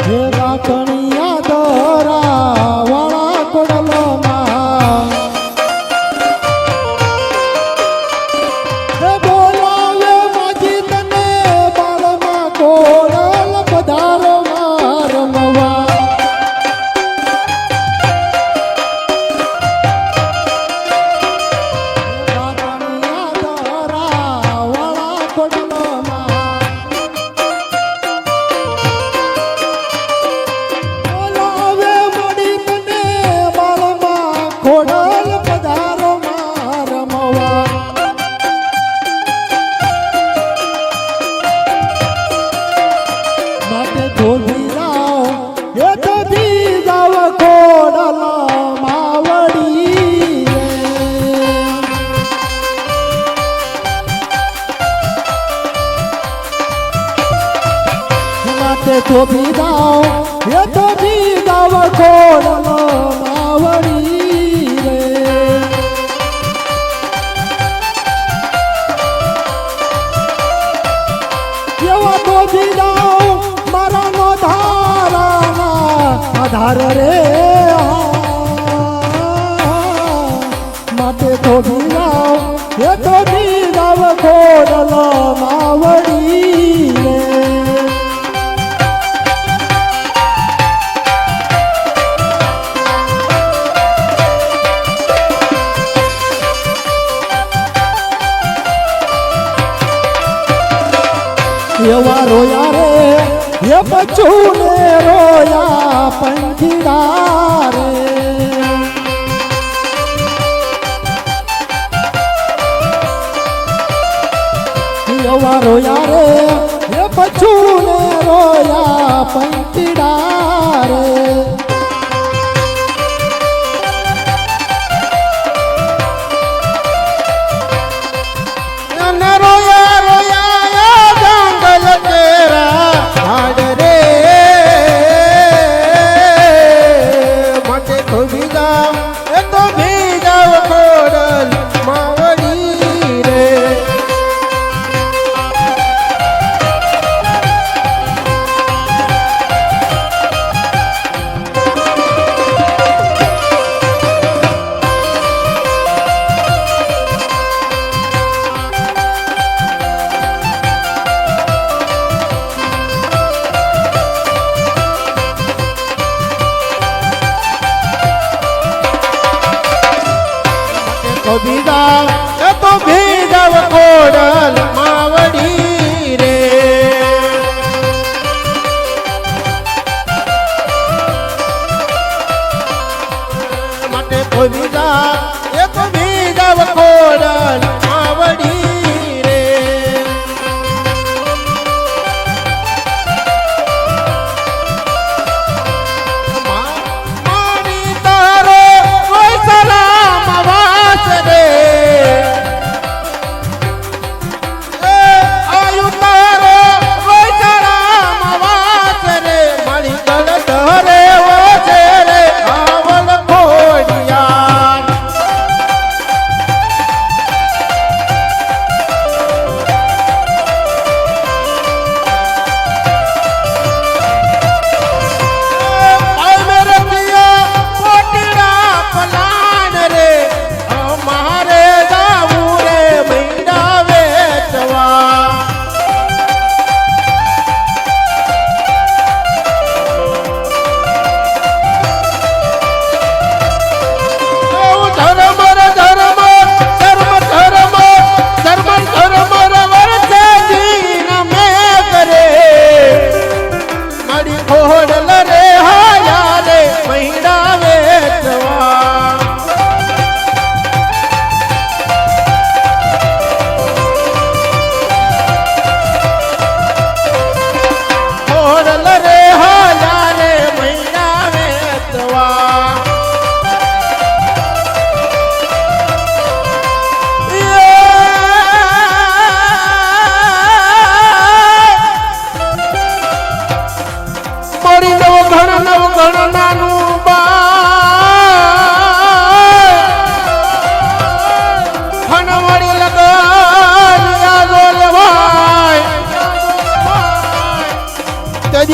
હે રાખણિયા દોરા વાળા કોડલમાં હે બોલાવે માજી તને બાળમાં કોડલ પધારો રમવા તો ભી જાઓ એ તો ભી જાવ કોડલો માવડી રે એવા તો ભી જાઓ મારા નો ધારાના આધાર રે માટે તો ભી જાઓ એ તો ભી જાવ કોડલો માવડી રે એવા રોયા રે એ બચ્ચું ને રોયા પંખીડા રે એવા રોયા રે એ બચ્ચું ને રોયા પંખીડા રે તો ભીજાવ કોડલ માવડી રે માટે તો ભીજાવ કોડલ માવડી રે મારી તારો કોઈ સલામ વાસ રે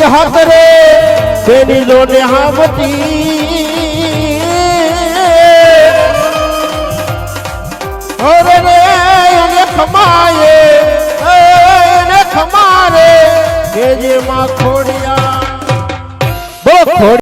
હાથ રે તેની જોડે હામતી અરે રે એને ખમાયે એને ખમારે કે જે માં ખોડિયા